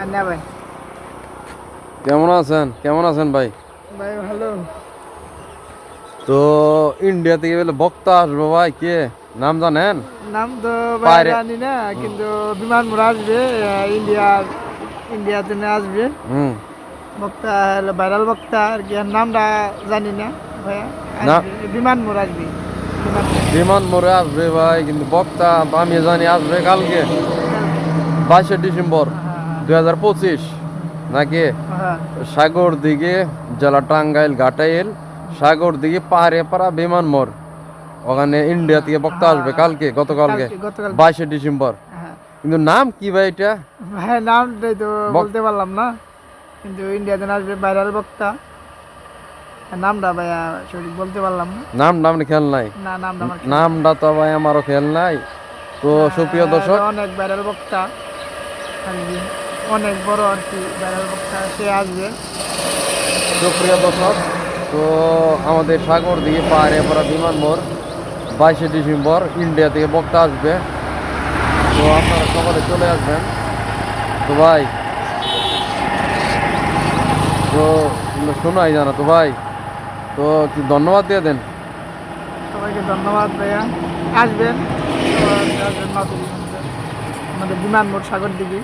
আন্না ভাই। কেমন আছেন ভাই? ভাই ভালো। তো ইন্ডিয়া থেকে বলে বক্তা আসবো ভাই, কে নাম জানেন? নাম তো ভাই পায়রে জানি না, কিন্তু বিমান মোড় আসবে ইন্ডিয়াতে না আসবে। হুম বক্তা হলো ভাইরাল বক্তা আর কি, আর নামটা জানি না ভাইয়া। না, আসবে বিমান মোড় আসবে। বিমান মোড় বিমান মোড়ে আসবে ভাই, কিন্তু বক্তা আমি জানি আসবে কালকে কালকে। 22শে ডিসেম্বর হ্যাঁ 2025 নাকি হ্যাঁ সাগর দিকে, জেলা টাঙ্গাইল ঘাটাইল, সাগর দিকে পাহাড়িয়াপাড়া বিমান মোড়, ওখানে ইন্ডিয়া থেকে বক্তা আসবে কালকে, গতকালকে গতকাল। 22শে ডিসেম্বর। হ্যাঁ কিন্তু নাম কি ভাই এটা? ভাই নামটাই তো বক- বলতে পারলাম না, কিন্তু ইন্ডিয়াতে না আসবে ভাইরাল বক্তা। আর নামটা ভাইয়া সঠিক বলতে পারলাম না। নাম খেয়াল নাই। নামটা আমার খেয়াল নামটা তো ভাই আমারও খেয়াল নাই। তো নাই। সুপ্রিয় দর্শক, অনেক ভাইরাল বক্তা আর কি, অনেক বড় আর কি ভাইরাল বক্তা, সে আসবে। সুপ্রিয় দর্শক, তো আমাদের সাগর দিকে পাহাড়িয়াপাড়া বিমান মোড় 22শে ডিসেম্বর ইন্ডিয়া থেকে বক্তা আসবে। তো আপনারা সকালে চলে আসবেন। তো ভাই, তো শোনাই জানা তো ভাই, তো কি ধন্যবাদ দিয়ে দেন। সবাইকে ধন্যবাদ ভাইয়া। আসবেন, আসবেন আমাদের বিমান মোড় সাগর দিকে।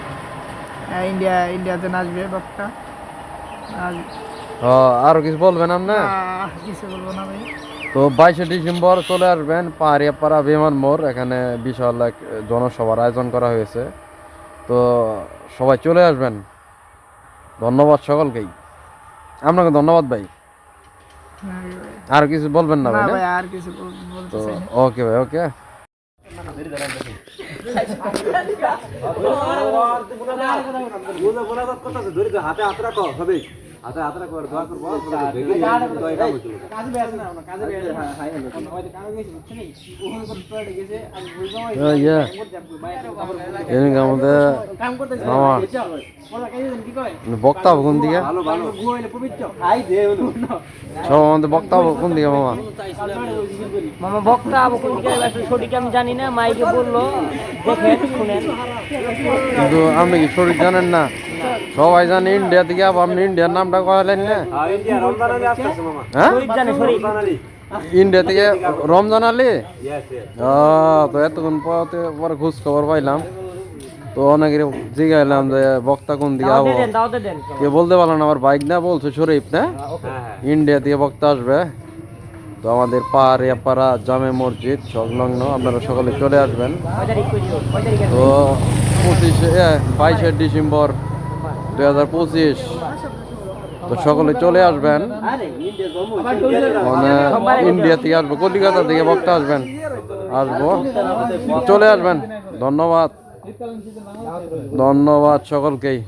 ইন্ডিয়াতে আসবে বক্তা। আর আরো কিছু বলবেন আপনি? কিছু বলবো না ভাই। তো 22শে ডিসেম্বর চলে আসবেন পাহাড়িয়াপাড়া বিমান মোড়, এখানে বিশাল এক জনসভার আয়োজন করা হয়েছে। তো সবাই চলে আসবেন। ধন্যবাদ সকলকেই, আপনাকে ধন্যবাদ ভাই। আর কিছু বলবেন না না ভাই? না, ভাই, আর কিছু বলতে তো চাই না। ওকে ভাই, ওকে। হাতে হাত রাখো হবে, হাতে হাত রাখো আর দোয়া করবো। এদিকে আমাদের মামা বক্তা হবে কোন দিকে? সব আমাদের বক্তা হবে কোন দিকে মামা? মামা বক্তা আবু কোন দিকে আসলে সঠিক আমি জানি না, মাইকে বললো দেখেন শুনেন। কিন্তু আপনি কি শরীর জানেন না? সবাই জানে ইন্ডিয়া থেকে, আপনি ইন্ডিয়ার নামটা কয়েলেন না? হ্যাঁ, শরীফ জানে শরীফ। ইন্ডিয়া থেকে রমজান আলী। তো এতক্ষণ পরে খোঁজ খবর পাইলাম, তো অনেকের জিজ্ঞাইলাম যে বক্তা কোন দিকে দাওয়াতে আবো, দেন দাওয়াতে দেন। কে বলতে পারলো না। আমার বাইক না বলছে শরীফ না, ইন্ডিয়া থেকে বক্তা আসবে। তো আমাদের পাহাড়িয়াপাড়া জামে মসজিদ সংলগ্ন, আপনারা সকলে চলে আসবেন। কয় তারিখ কইছো? কয় তারিখ তো 22শে ডিসেম্বর 2025, তো সকলে চলে আসবেন। মানে ইন্ডিয়া থেকে আসবো, কলিকাতা থেকে বক্তা আসবেন, আসবো, চলে আসবেন। ধন্যবাদ সকলকেই।